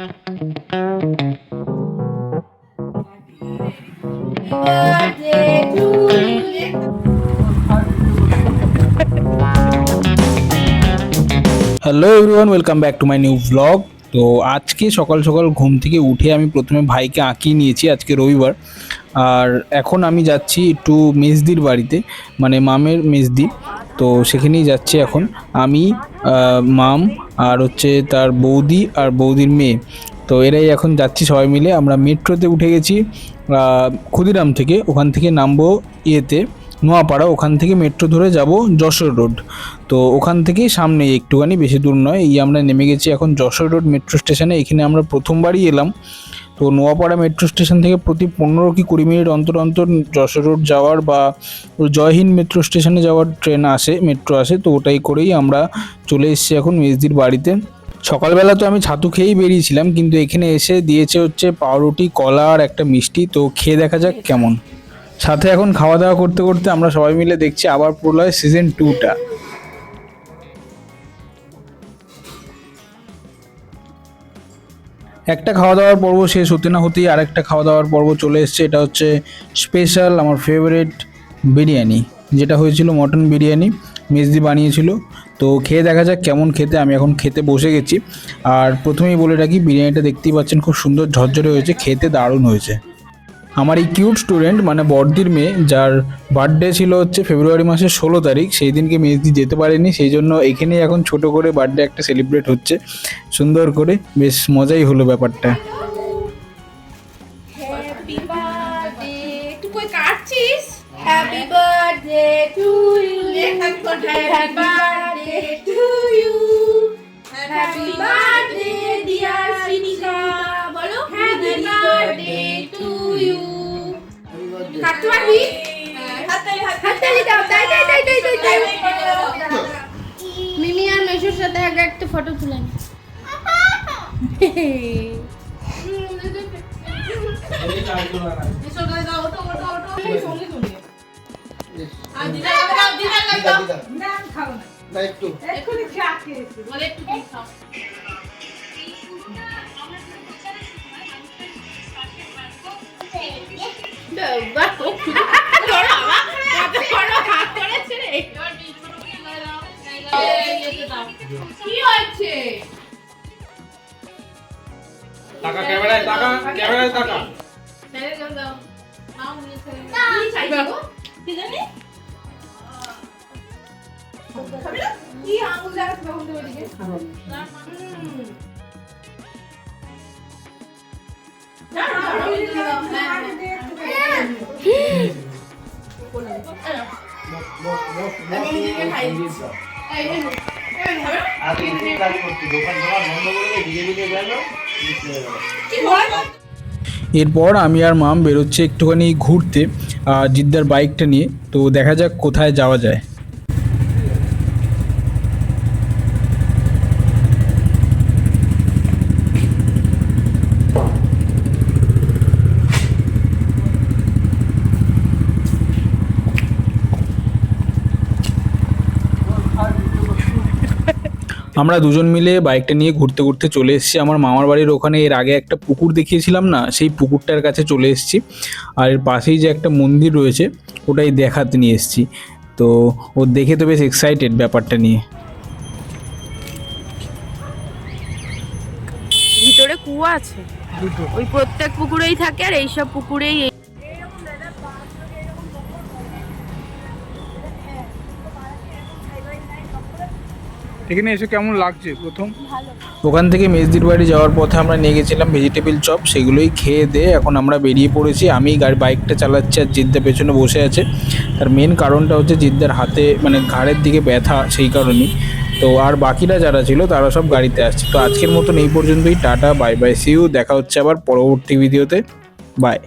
Hello everyone, welcome back to my new blog. তো আজকে সকাল সকাল ঘুম থেকে উঠে আমি প্রথমে ভাইকে আঁকিয়ে নিয়েছি, আজকে রবিবার। আর এখন আমি যাচ্ছি একটু মেজদির বাড়িতে, মানে মামের মেজদি। তো সেখানেই যাচ্ছি এখন আমি, মাম আর হচ্ছে তার বৌদি আর বৌদির মেয়ে। তো এরাই এখন যাচ্ছি সবাই মিলে। আমরা মেট্রোতে উঠে গেছি ক্ষুদিরাম থেকে। ওখান থেকে নামবো ইয়েতে নোয়াপাড়া, ওখান থেকে মেট্রো ধরে যাব যশোর রোড। তো ওখান থেকেই সামনে একটুখানি, বেশি দূর নয়। এই আমরা নেমে গেছি এখন যশোর রোড মেট্রো স্টেশনে। এখানে আমরা প্রথমবারই এলাম। তো নোয়াপাড়া মেট্রো স্টেশন থেকে প্রতি 15 কি 20 মিনিট অন্তর অন্তর যশোর রোড যাওয়ার বা জয়হিন্দ মেট্রো স্টেশনে যাওয়ার ট্রেন আসে, মেট্রো আসে। তো ওটাই করেই আমরা চলে এসেছি এখন মেজদির বাড়িতে। সকালবেলা তো আমি ছাতু খেয়েই বেরিয়েছিলাম, কিন্তু এখানে এসে দিয়েছে হচ্ছে পাউরুটি, কলা আর একটা মিষ্টি। তো খেয়ে দেখা যাক কেমন। সাথে এখন খাওয়া দাওয়া করতে করতে আমরা সবাই মিলে দেখছি আবার প্রলয় সিজন 2টা। একটা খাওয়া দাওয়ার পর্ব শেষ হতে না হতেই আরেকটা খাওয়া দাওয়ার পর্ব চলে এসছে। এটা হচ্ছে স্পেশাল আমার ফেভারিট বিরিয়ানি, যেটা হয়েছিল মটন বিরিয়ানি, মেজদি বানিয়েছিল। তো খেয়ে দেখা যাক কেমন খেতে। আমি এখন খেতে বসে গেছি। আর প্রথমেই বলে রাখি, বিরিয়ানিটা দেখতেই পাচ্ছেন খুব সুন্দর ঝরঝরে হয়েছে, খেতে দারুণ হয়েছে। আমার এই কিউট স্টুডেন্ট মানে বড়দির মেয়ে, যার বার্থডে ছিল হচ্ছে ফেব্রুয়ারি মাসের 16 তারিখ, সেই দিনকে মেজদি যেতে পারেনি। সেই জন্য এখানেই এখন ছোট করে বার্থডে একটা সেলিব্রেট হচ্ছে সুন্দর করে। বেশ মজাই হলো ব্যাপারটা। হ্যাপি বার্থডে তুই কই কাটছিস? Happy birthday to you, happy birthday to you, happy birthday dear Shrinika. বলো হ্যাপি বার্থডে টু ইউ। কাটতে পারবি? হাততালি দাও, দাই দাই দাই দাই দাই দাই। মিমি আর মেশুর সাথে আগে একটা ফটো তুলে নি। কি হচ্ছে? টাকা ক্যামেরায়, টাকা ক্যামেরায়, টাকা ছেড়ে দাও দাও। নাও নিয়ে ছেড়ে দাও। কি চাইছো? কি জানি? খাবে না? কি আঙুল লাগাতে তখন তো ওইদিকে? না। এরপর আমি আর মাম বেরোচ্ছে একটুখানি ঘুরতে জিদ্দার বাইকটা নিয়ে। তো দেখা যাক কোথায় যাওয়া যায়। আমরা দুজন মিলে বাইকটা নিয়ে ঘুরতে ঘুরতে চলে এসেছি আমার মামার বাড়ির ওখানে। এর আগে একটা পুকুর দেখিয়েছিলাম না, সেই পুকুরটার কাছে চলে এসেছি। আর এর পাশেই যে একটা মন্দির রয়েছে, ওটাই দেখাতে নিয়ে এসেছি। তো ও দেখে তো বেশ এক্সাইটেড ব্যাপারটা নিয়ে। ভিতরে কুয়া আছে, ওই প্রত্যেক পুকুরেই থাকে, আর এইসব পুকুরেই এখানে এসে কেমন লাগছে প্রথম? ওখান থেকে মেজদির বাড়ি যাওয়ার পথে আমরা নিয়ে গেছিলাম ভেজিটেবিল চপ, সেগুলোই খেয়ে দিয়ে এখন আমরা বেরিয়ে পড়েছি। আমি বাইকটা চালাচ্ছি আর জিদ্দা পেছনে বসে আছে। তার মেন কারণটা হচ্ছে জিদ্দার হাতে মানে ঘাড়ের দিকে ব্যথা, সেই কারণেই। তো আর বাকিরা যারা ছিল তারা সব গাড়িতে আসছে। তো আজকের মতন এই পর্যন্তই। Tata, bye bye, see you. দেখা হচ্ছে আবার পরবর্তী ভিডিওতে। বাই।